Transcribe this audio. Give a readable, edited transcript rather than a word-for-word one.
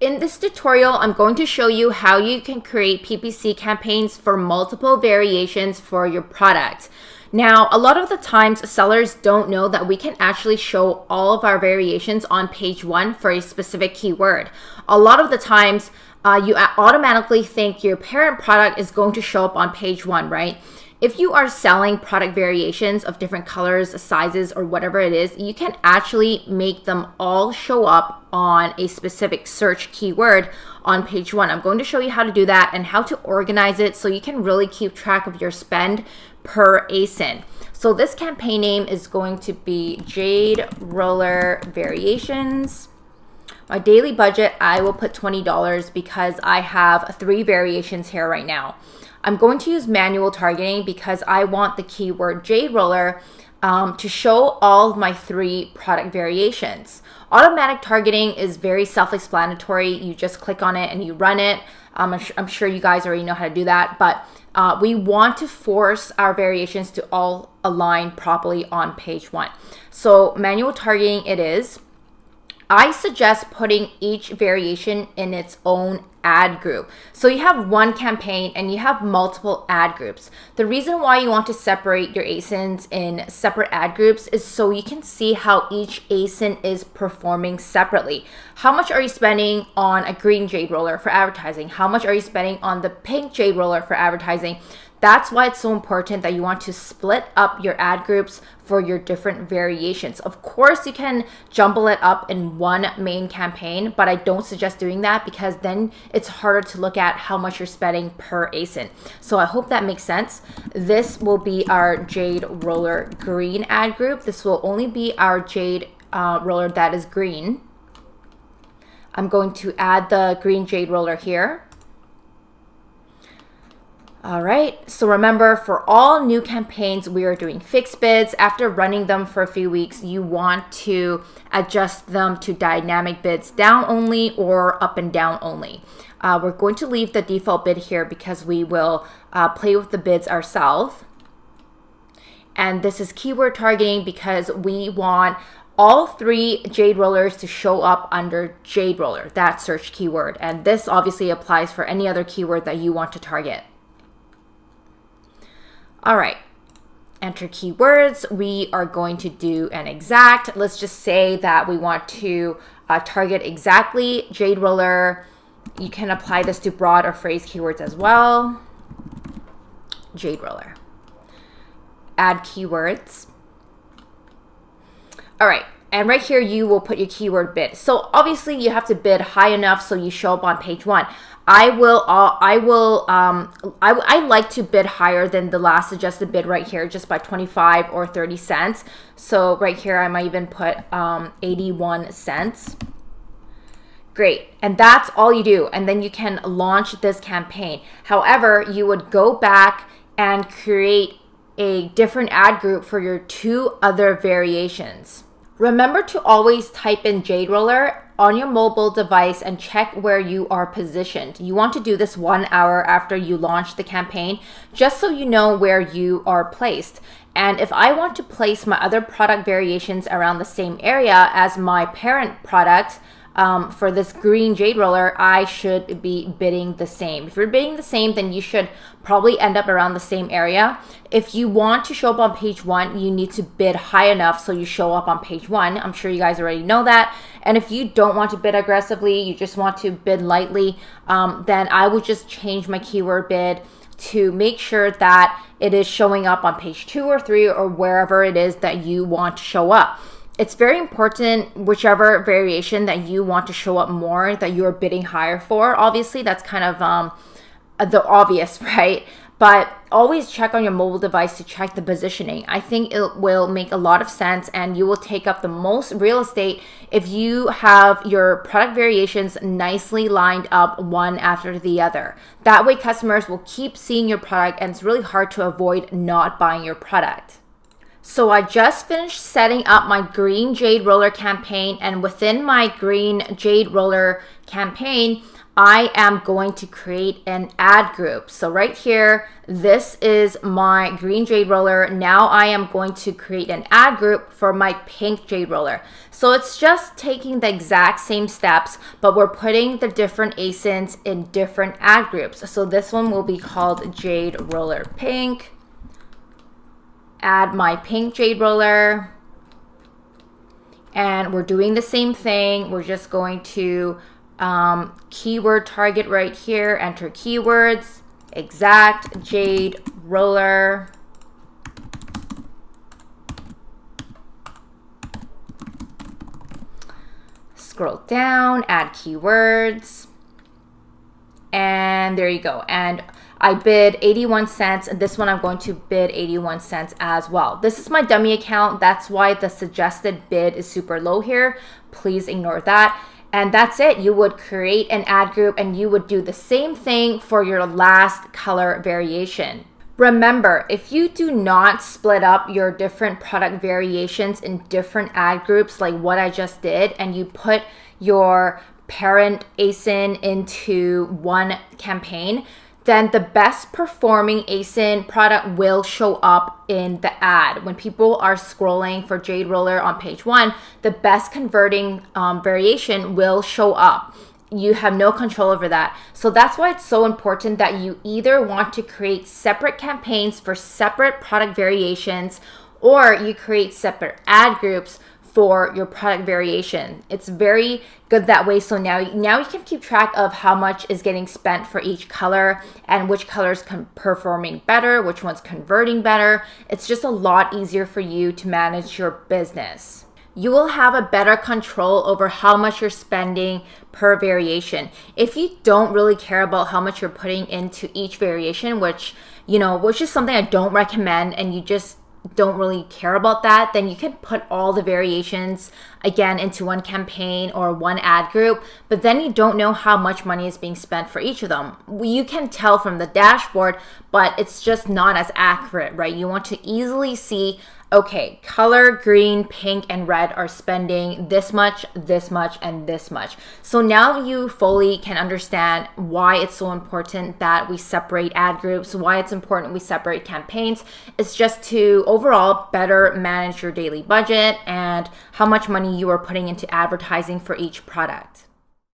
in this tutorial, I'm going to show you how you can create PPC campaigns for multiple variations for your product. Now, a lot of the times sellers don't know that we can actually show all of our variations on page 1 for a specific keyword. A lot of the times, you automatically think your parent product is going to show up on page 1, right? If you are selling product variations of different colors, sizes, or whatever it is, you can actually make them all show up on a specific search keyword on page 1. I'm going to show you how to do that and how to organize it so you can really keep track of your spend per ASIN. So this campaign name is going to be Jade Roller Variations. My daily budget, I will put $20 because I have 3 variations here right now. I'm going to use manual targeting because I want the keyword Jade Roller to show all of my 3 product variations. Automatic targeting is very self-explanatory. You just click on it and you run it. I'm sure you guys already know how to do that, but we want to force our variations to all align properly on page 1. So manual targeting it is. I suggest putting each variation in its own ad group. So you have one campaign and you have multiple ad groups. The reason why you want to separate your ASINs in separate ad groups is so you can see how each ASIN is performing separately. How much are you spending on a green jade roller for advertising? How much are you spending on the pink jade roller for advertising? That's why it's so important that you want to split up your ad groups for your different variations. Of course, you can jumble it up in one main campaign, but I don't suggest doing that because then it's harder to look at how much you're spending per ASIN. So I hope that makes sense. This will be our Jade Roller Green ad group. This will only be our Jade Roller that is green. I'm going to add the green Jade Roller here. All right, so remember for all new campaigns, we are doing fixed bids. After running them for a few weeks, you want to adjust them to dynamic bids down only or up and down only. We're going to leave the default bid here because we will play with the bids ourselves. And this is keyword targeting because we want all 3 Jade Rollers to show up under Jade Roller, that search keyword. And this obviously applies for any other keyword that you want to target. All right, enter keywords. We are going to do an exact. Let's just say that we want to target exactly Jade Roller. You can apply this to broad or phrase keywords as well. Jade Roller. Add keywords. All right, and right here you will put your keyword bid. So obviously you have to bid high enough so you show up on page 1. I like to bid higher than the last suggested bid right here, just by 25 or 30 cents. So right here, I might even put 81 cents. Great, and that's all you do. And then you can launch this campaign. However, you would go back and create a different ad group for your 2 other variations. Remember to always type in Jade Roller on your mobile device and check where you are positioned. You want to do this 1 hour after you launch the campaign, just so you know where you are placed. And if I want to place my other product variations around the same area as my parent product, for this green Jade Roller, I should be bidding the same. If you're bidding the same, then you should probably end up around the same area. If you want to show up on page 1, you need to bid high enough so you show up on page 1. I'm sure you guys already know that. And if you don't want to bid aggressively, you just want to bid lightly, then I would just change my keyword bid to make sure that it is showing up on page 2 or 3 or wherever it is that you want to show up. It's very important, whichever variation that you want to show up more, that you're bidding higher for. Obviously, that's kind of the obvious, right? But always check on your mobile device to check the positioning. I think it will make a lot of sense and you will take up the most real estate if you have your product variations nicely lined up one after the other. That way customers will keep seeing your product and it's really hard to avoid not buying your product. So I just finished setting up my green jade roller campaign, and within my green jade roller campaign, I am going to create an ad group. So right here, this is my green jade roller. Now I am going to create an ad group for my pink jade roller. So it's just taking the exact same steps, but we're putting the different ASINs in different ad groups. So this one will be called Jade Roller Pink. Add my pink jade roller. And we're doing the same thing. We're just going to keyword target right here, enter keywords, exact jade roller. Scroll down, add keywords, and there you go. And I bid 81 cents, and this one I'm going to bid 81 cents as well. This is my dummy account. That's why the suggested bid is super low here. Please ignore that. And that's it. You would create an ad group and you would do the same thing for your last color variation. Remember, if you do not split up your different product variations in different ad groups like what I just did, and you put your parent ASIN into one campaign, then the best performing ASIN product will show up in the ad. When people are scrolling for Jade Roller on page 1, the best converting variation will show up. You have no control over that. So that's why it's so important that you either want to create separate campaigns for separate product variations, or you create separate ad groups for your product variation. It's very good that way. So now you can keep track of how much is getting spent for each color and which color is performing better, which one's converting better. It's just a lot easier for you to manage your business. You will have a better control over how much you're spending per variation. If you don't really care about how much you're putting into each variation, which is something I don't recommend, and you just don't really care about that, then you can put all the variations again into one campaign or one ad group, but then you don't know how much money is being spent for each of them. You can tell from the dashboard, but it's just not as accurate, right? You want to easily see, okay, color, green, pink, and red are spending this much, and this much. So now you fully can understand why it's so important that we separate ad groups, why it's important we separate campaigns. It's just to overall better manage your daily budget and how much money you are putting into advertising for each product.